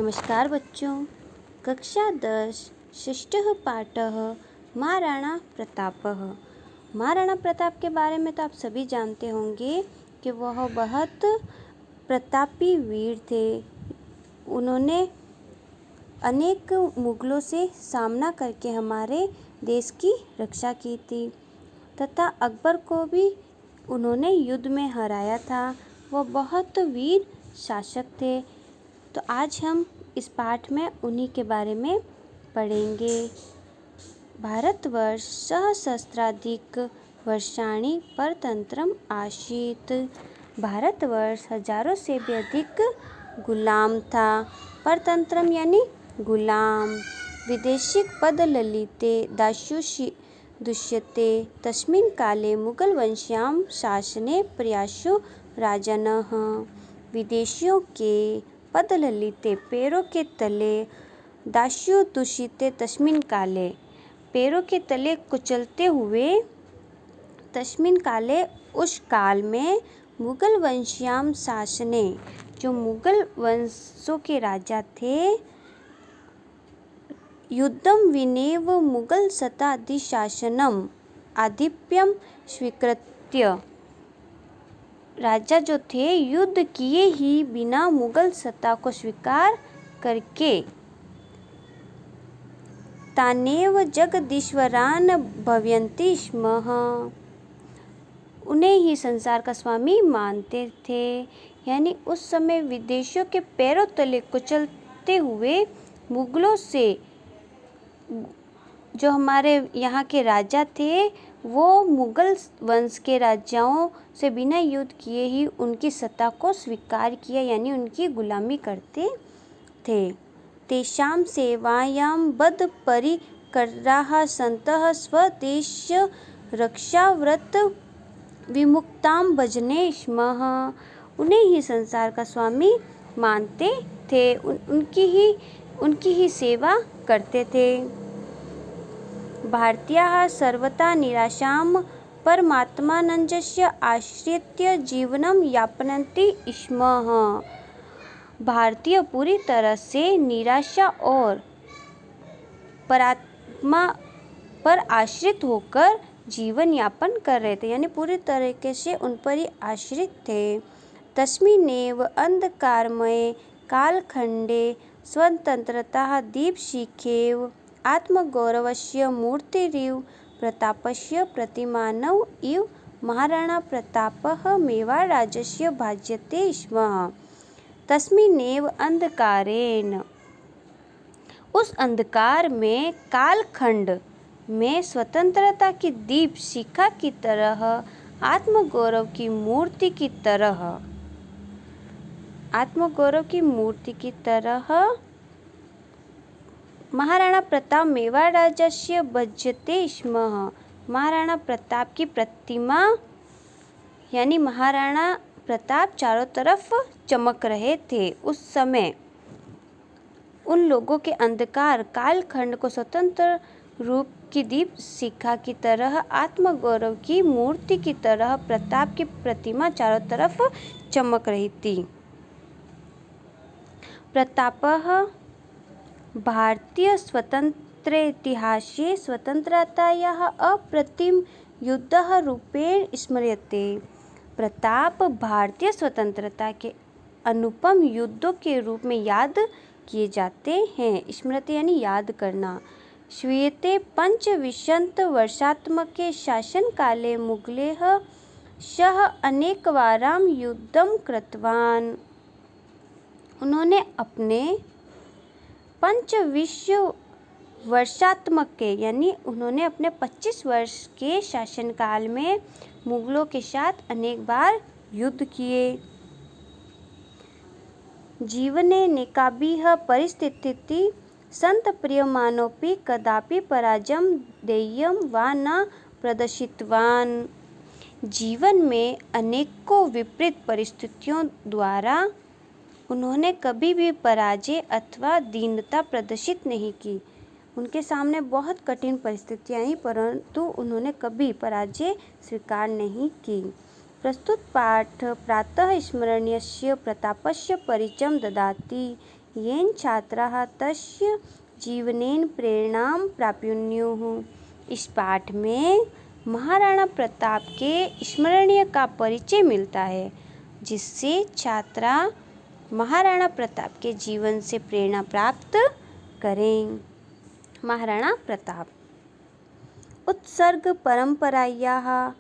नमस्कार बच्चों। कक्षा 10 षष्ठः पाठः महाराणा प्रतापः। महाराणा प्रताप के बारे में तो आप सभी जानते होंगे कि वह बहुत प्रतापी वीर थे। उन्होंने अनेक मुगलों से सामना करके हमारे देश की रक्षा की थी तथा अकबर को भी उन्होंने युद्ध में हराया था। वह बहुत वीर शासक थे। तो आज हम इस पाठ में उन्हीं के बारे में पढ़ेंगे। भारतवर्ष सहस्राधिक वर्षाणि परतंत्रम आसीत्। भारतवर्ष हजारों से भी अधिक गुलाम था। परतंत्रम यानी गुलाम। विदेशिक पद ललिते दास्युषि दुष्यते तस्मिन् काले मुगल वंश्यां शासने प्रयासो राजानः। विदेशियों के पद ललिते पैरों के तले दास्यु दूषिते तस्मिन् काले पैरों के तले कुचलते हुए तस्मिन् काले उस काल में मुगल वंश्याम शासने जो मुगल वंशों के राजा थे युद्धम विनेव मुगल सत्ताधिशासनम आधिप्यम स्वीकृत्य। राजा जो थे युद्ध किए ही बिना मुगल सत्ता को स्वीकार करके तानेव जगदीश्वरान भवन्ति स्म। उन्हें ही संसार का स्वामी मानते थे। यानी उस समय विदेशियों के पैरों तले कुचलते हुए मुगलों से जो हमारे यहाँ के राजा थे वो मुगल वंश के राजाओं से बिना युद्ध किए ही उनकी सत्ता को स्वीकार किया, यानी उनकी गुलामी करते थे। तेषां सेवायां बद्ध परिकराः सन्तः स्वदेश रक्षाव्रत विमुक्तां भजने स्म। उन्हें ही संसार का स्वामी मानते थे। उनकी ही सेवा करते थे। भारतीयाः सर्वथा निराशां परमात्मानंजस्य आश्रित्य जीवनं यापयन्ति स्म। भारतीय पूरी तरह से निराशा और परमात्मा पर आश्रित होकर जीवन यापन कर रहे थे, यानी पूरी तरीके से उन पर ही आश्रित थे। तस्मिन्नेव अंधकारमये कालखंडे स्वतंत्रता दीपशिखेव आत्मगौरवस्य मूर्तिरिव प्रतापस्य प्रतिमानव इव महाराणा प्रतापः मेवाड़राज्यस्य भाज्यते स्म। तस्मिन्नेव अंधकारेण उस अंधकार में कालखंड में स्वतंत्रता की दीप शिखा की तरह आत्मगौरव की मूर्ति की तरह महाराणा प्रताप मेवाड़ राज्य भज्यते स्म। महाराणा प्रताप की प्रतिमा यानी महाराणा प्रताप चारों तरफ चमक रहे थे। उस समय उन लोगों के अंधकार कालखंड को स्वतंत्र रूप की दीप शिखा की तरह आत्मगौरव की मूर्ति की तरह प्रताप की प्रतिमा चारों तरफ चमक रही थी। प्रतापः भारतीय स्वतंत्रेतिहासे स्वतंत्रतायाः अप्रतिम युद्धः रूपेण स्मर्यते। प्रताप भारतीय स्वतंत्रता के अनुपम युद्धों के रूप में याद किए जाते हैं। स्मृति यानी याद करना। श्रूयते पंचविंशत् वर्षात्मके शासनकाले मुगलैः सह अनेकवारं युद्धं कृतवान्। उन्होंने अपने 25 वर्षात्मक के यानी उन्होंने अपने 25 वर्ष के शासनकाल में मुगलों के साथ अनेक बार युद्ध किए। जीवने नेकाभिः परिस्थितिः सन्तप्रियमाणोऽपि कदापि पराजयं ध्येयं वा न प्रदर्शितवान्। जीवन में अनेकों विपरीत परिस्थितियों द्वारा उन्होंने कभी भी पराजय अथवा दीनता प्रदर्शित नहीं की। उनके सामने बहुत कठिन परिस्थितियाँ आई परंतु उन्होंने कभी पराजय स्वीकार नहीं की। प्रस्तुत पाठ प्रातः स्मरणीयस्य प्रतापस्य परिचयं ददाति। येन छात्राः तस्य जीवनेन प्रेरणां प्राप्नुयुः। इस पाठ में महाराणा प्रताप के स्मरणीय का परिचय मिलता है, जिससे छात्रा महाराणा प्रताप के जीवन से प्रेरणा प्राप्त करें। महाराणा प्रताप उत्सर्ग परंपरायाः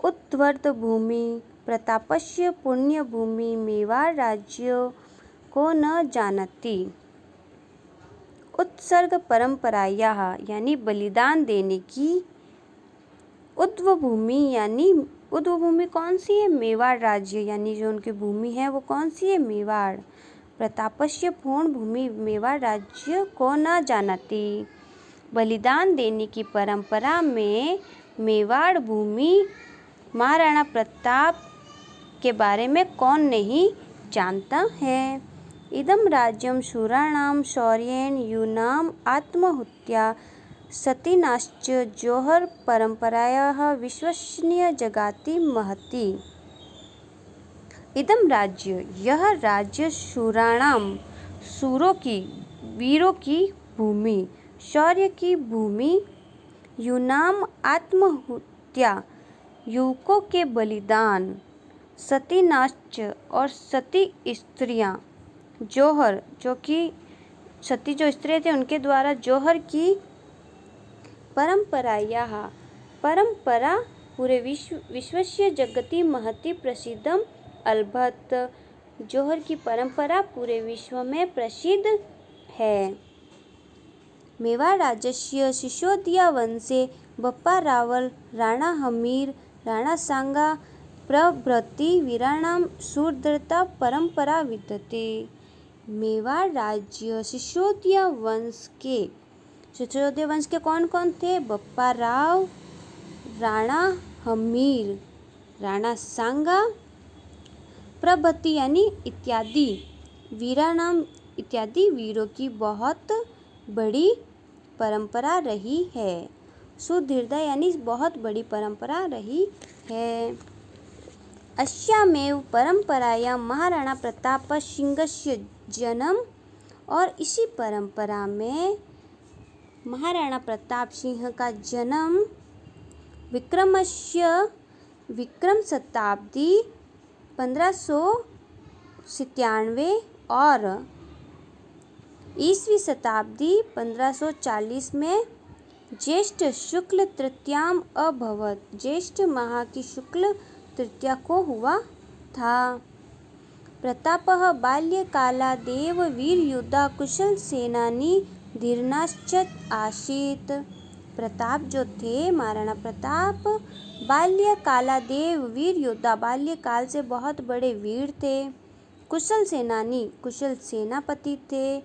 उत्वर्तभूमि प्रतापस्य पुण्यभूमि मेवाड़ राज्य को न जानती। उत्सर्ग परंपरायाः यानी बलिदान देने की, उद्व भूमि यानी उद्व भूमि कौन सी है? मेवाड़ राज्य यानी जो उनकी भूमि है वो कौन सी है? मेवाड़। प्रतापस्य पूर्ण भूमि मेवाड़ राज्य को न जानती। बलिदान देने की परंपरा में मेवाड़ भूमि महाराणा प्रताप के बारे में कौन नहीं जानता है। इदं राज्यं शूराणां शौर्येण यूनाम् आत्महत्या सतीनाश्च जौहर परंपरायाः विश्वसनीय जगाति महती। इदम राज्य यह राज्य शूराणाम सूरों की, वीरों की भूमि, शौर्य की भूमि, यूनाम आत्महत्या युवकों के बलिदान, सतीनाश्च और सती स्त्रियां, जौहर जो कि सती जो स्त्रियां थे उनके द्वारा जौहर की परंपरा पूरे विश्वस्य जगति महती प्रसिद्धम अलबत्त जौहर की परंपरा पूरे विश्व में प्रसिद्ध है। मेवाड़ राज्यस्य सिसोदिया वंशे बप्पा रावल, राणा हमीर, राणा सांगा प्रभृति वीराणां शूरता परंपरा विद्यते। मेवाड़ राज्य सिसोदिया वंश के कौन कौन थे? बप्पा राव, राणा हमीर, राणा सांगा प्रभृति यानी इत्यादि, वीराणाम इत्यादि वीरों की बहुत बड़ी परंपरा रही है। सुदीर्घ यानी बहुत बड़ी परंपरा रही है। अस्यामेव परंपरायां महाराणा प्रताप सिंहस्य जन्म, और इसी परंपरा में महाराणा प्रताप सिंह का जन्म विक्रम शताब्दी 1597 और ईसवी शताब्दी 1540 में ज्येष्ठ शुक्ल तृतीयाम अभवत। ज्येष्ठ माह की शुक्ल तृतीया को हुआ था। प्रतापः बाल्यकालादेव वीरयोद्धा कुशल सेनानी धीर्नाश्च आसीत्। प्रताप जो थे, महाराणा प्रताप बाल्यकालादेव वीर योद्धा, बाल्यकाल से बहुत बड़े वीर थे। कुशल सेनानी, कुशल सेनापति थे।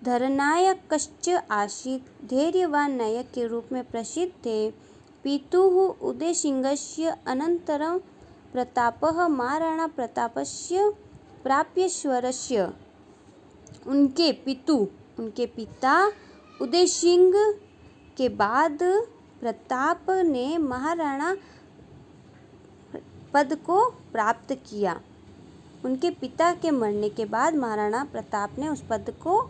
धरनायकश्च आसीत्, धैर्यवान नायक के रूप में प्रसिद्ध थे। पितुः उदयसिंहस्य अनन्तरं प्रतापः महाराणा प्रतापस्य प्राप्यश्वरस्य। उनके पिता उदय सिंह के बाद प्रताप ने महाराणा पद को प्राप्त किया। उनके पिता के मरने के बाद महाराणा प्रताप ने उस पद को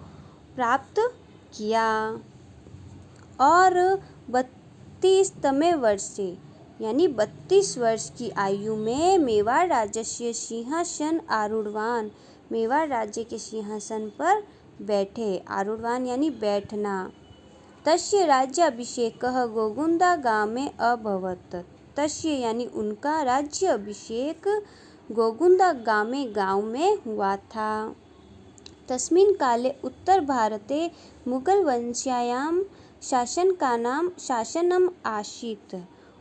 प्राप्त किया। और 32वें वर्ष से यानी 32 वर्ष की आयु में मेवाड़ राज्य से सिंहासन आरूढ़वान, मेवाड़ राज्य के सिंहासन पर बैठे। आरूढ़वान यानी बैठना। तस्य राज्याभिषेकः गोगुंदा गाँव में अभवत। तस्य यानी उनका राज्य अभिषेक गोगुंदा गाँव में हुआ था। तस्मिन् काले उत्तर भारते मुगल वंशीयानां शासनम् आसीत्।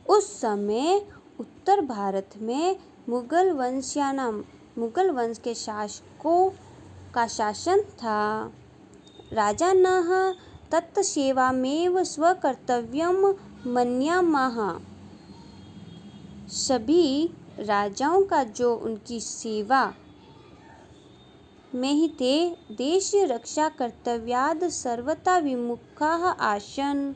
उस समय उत्तर भारत में मुगल वंश के शासकों का शासन था। राजानः तत्सेवामेव स्वकर्तव्यं मन्यामाह। सभी राजाओं का जो उनकी सेवा में ही थे। देश रक्षा कर्तव्याद सर्वथा विमुखाः आसन्।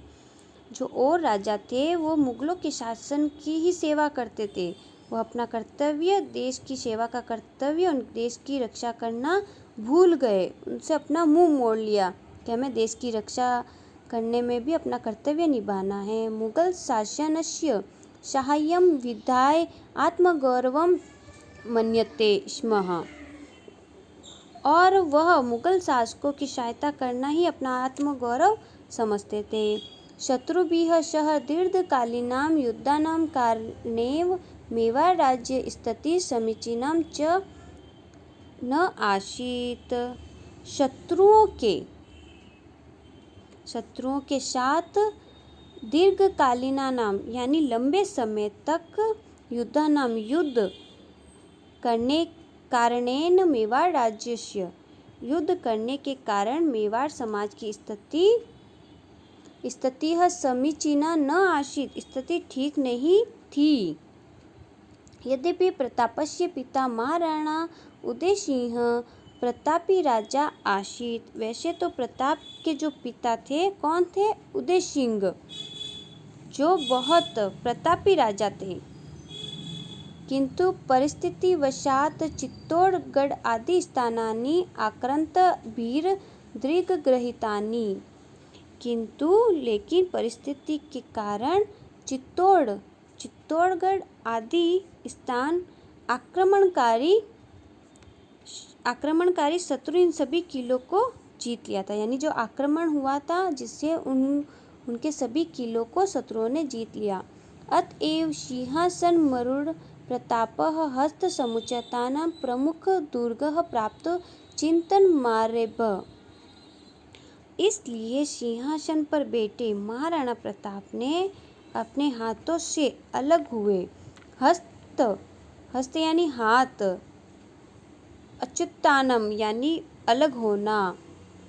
जो और राजा थे वो मुगलों के शासन की ही सेवा करते थे। वो अपना कर्तव्य, देश की सेवा का कर्तव्य, देश की रक्षा करना भूल गए, उनसे अपना मुंह मोड़ लिया कि हमें देश की रक्षा करने में भी अपना कर्तव्य निभाना है। मुगल शासनस्य साहाय्यं विधाय आत्मगौरवं मन्यते स्म, और वह मुगल शासकों की सहायता करना ही अपना आत्मगौरव समझते थे। शत्रुभिः सह दीर्घकालीनां युद्धानां कारणेन मेवाड़ राज्य स्थितिः समीचीना च न आसीत्। शत्रुओं के साथ दीर्घकालीनानां यानी लंबे समय तक युद्ध करने कारणेन मेवाड़ राज्यस्य युद्ध करने के कारण मेवाड़ समाज की स्थिति समीचीना न आसीत्, स्थिति ठीक नहीं थी। यद्यपि प्रतापस्य पिता महाराणा उदय सिंह प्रतापी राजा आसीत्, वैसे तो प्रताप के जो पिता थे कौन थे? उदय सिंह, जो बहुत प्रतापी राजा थे, किंतु परिस्थितिवशात् चित्तौड़गढ़ आदि स्थानानि आक्रांतभिः दीर्घगृहीतानि, लेकिन परिस्थिति के कारण चित्तौड़गढ़ आदि स्थान आक्रमणकारी शत्रु इन सभी किलों को जीत लिया था। यानी जो आक्रमण हुआ था जिससे उनके सभी किलों को शत्रुओं ने जीत लिया। अतएव सिंहासन मरूड़ प्रतापः हस्त समुच्चयतानां प्रमुख दुर्गः प्राप्त चिंतन मारेभ। इसलिए सिंहासन पर बैठे महाराणा प्रताप ने अपने हाथों से अलग हुए हस्त यानी हाथ, अच्युतानम यानी अलग होना,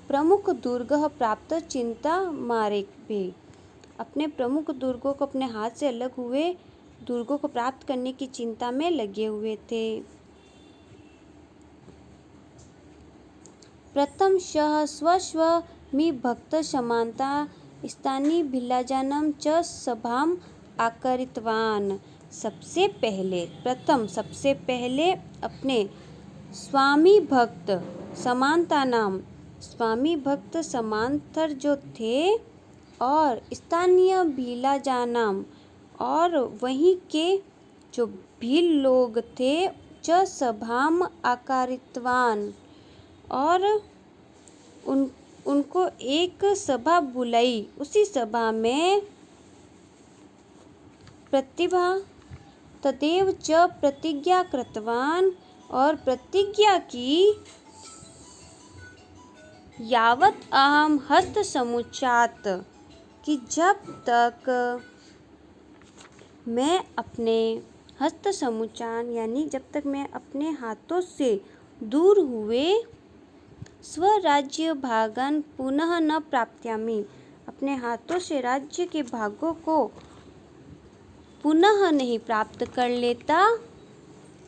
प्रमुख दुर्गः प्राप्त चिंता मारेभे, अपने प्रमुख दुर्गों को अपने हाथ से अलग हुए, दुर्गों को प्राप्त करने की चिंता में लगे हुए थे। प्रथम स्वस्वमिभक्त समानता स्थानी भिल्लाजानं च सभाम आकरितवान। सबसे पहले अपने स्वामी भक्त समांतर जो थे और स्थानीय भिल्लाजानाम और वहीं के जो भील लोग थे, च सभाम आकारितवान और उनको एक सभा बुलाई, उसी सभा में प्रतिभा तदेव च प्रतिज्ञा कृतवान और प्रतिज्ञा की यावत अहम हस्त समुच्चात कि जब तक मैं अपने हस्त समुच्चान यानी जब तक मैं अपने हाथों से दूर हुए स्वराज्य भागान पुनः न प्राप्स्यामि, अपने हाथों से राज्य के भागों को पुनः नहीं प्राप्त कर लेता,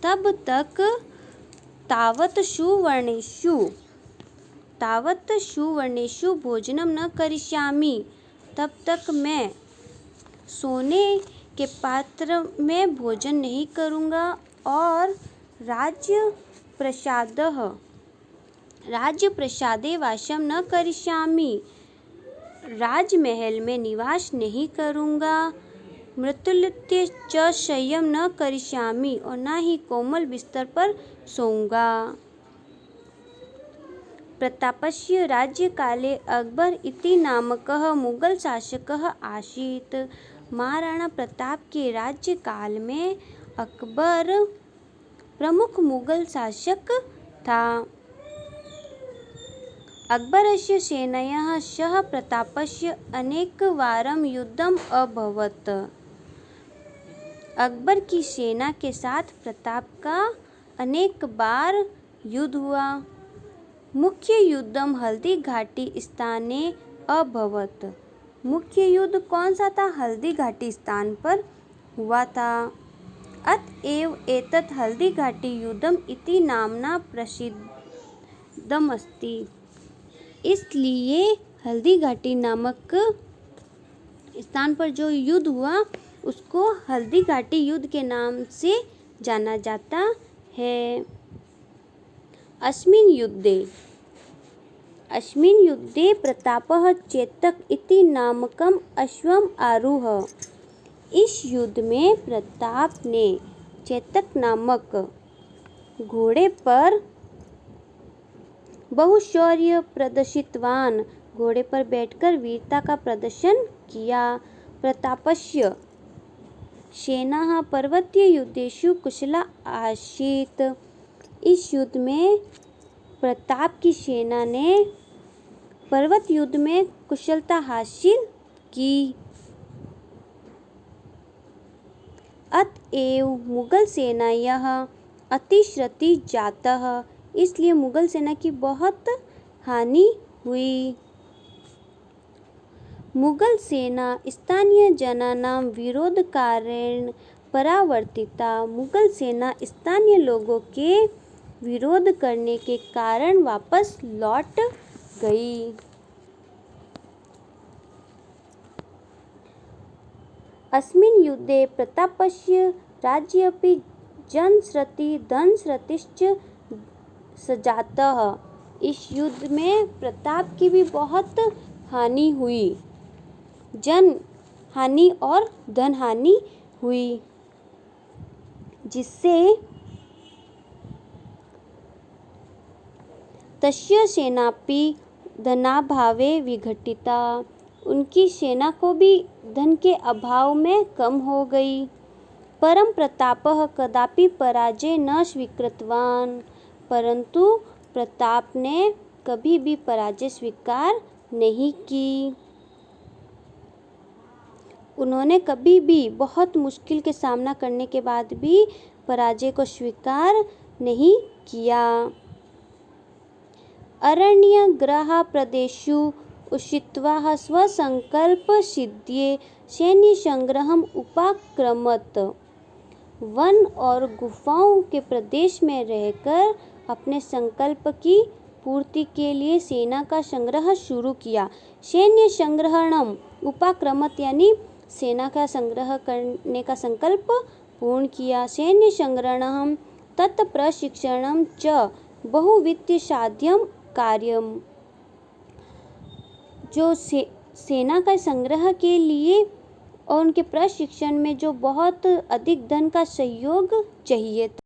तब तक तावत सुवर्णेषु भोजनम न करिष्यामि, तब तक मैं सोने के पात्र में भोजन नहीं करूँगा और राज्यप्रसादे वासम न करिष्यामि, राजमहल में निवास नहीं करूँगा, मृत्युलत्य च शय्यं न करिष्यामि और ना ही कोमल बिस्तर पर सोऊंगा। प्रतापस्य राज्यकाले अकबर इति नामकः मुगल शासकः आसीत्। महाराणा प्रताप के राज्यकाल में अकबर प्रमुख मुगल शासक था। अकबरस्य सेनया सह प्रतापस्य अनेकवारं युद्धम् अभवत्। अकबर की सेना के साथ प्रताप का अनेक बार युद्ध हुआ। मुख्य युद्धम हल्दी घाटी स्थाने अभवत्। मुख्य युद्ध कौन सा था? हल्दी घाटी स्थान पर हुआ था। अतएव एतत् हल्दी घाटी युद्धम इति नाम्ना प्रसिद्धमस्ति। इसलिए हल्दी घाटी नामक स्थान पर जो युद्ध हुआ उसको हल्दी घाटी युद्ध के नाम से जाना जाता है। अस्मिन् युद्धे प्रतापः चेतक इति नामकम् अश्वम् आरुह। इस युद्ध में प्रताप ने चेतक नामक घोड़े पर बहुशौर्य प्रदर्शितवान घोड़े पर बैठकर वीरता का प्रदर्शन किया। प्रतापस्य सेना पर्वतीय युद्धेषु कुशला आसीत्। इस युद्ध में प्रताप की सेना ने पर्वत युद्ध में कुशलता हासिल की। अतएव मुगल सेनायाः अतिश्रति जातः। इसलिए मुगल सेना की बहुत हानि हुई। मुगल सेना स्थानीय जनानां विरोधकारेण परावर्तिता। मुगल सेना स्थानीय लोगों के विरोध करने के कारण वापस लौट गई। अस्मिन् युद्धे प्रतापस्य राज्येऽपि धनश्रुतिश्च सञ्जातः। इस युद्ध में प्रताप की भी बहुत हानि हुई, जन हानि और धन हानि हुई, जिससे तस्य सेनापि धनाभावे विघटिता। उनकी सेना को भी धन के अभाव में कम हो गई। परं प्रतापः कदापि पराजय न स्वीकृतवान्। परंतु प्रताप ने कभी भी पराजय स्वीकार नहीं की। उन्होंने कभी भी बहुत मुश्किल के सामना करने के बाद भी पराजय को स्वीकार नहीं किया। अरण्यग्रह प्रदेशेषु उषित्वा स्वसंकल्पसिद्ध्यै सैन्यसंग्रहम् उपाक्रमत्। वन और गुफाओं के प्रदेश में रहकर अपने संकल्प की पूर्ति के लिए सेना का संग्रह शुरू किया। सैन्य संग्रहणम उपाक्रमत यानी सेना का संग्रह करने का संकल्प पूर्ण किया। सैन्य संग्रहणम तत्प्रशिक्षणम च बहुविध साध्यम कार्यम। जो सेना का संग्रह के लिए और उनके प्रशिक्षण में जो बहुत अधिक धन का सहयोग चाहिए था।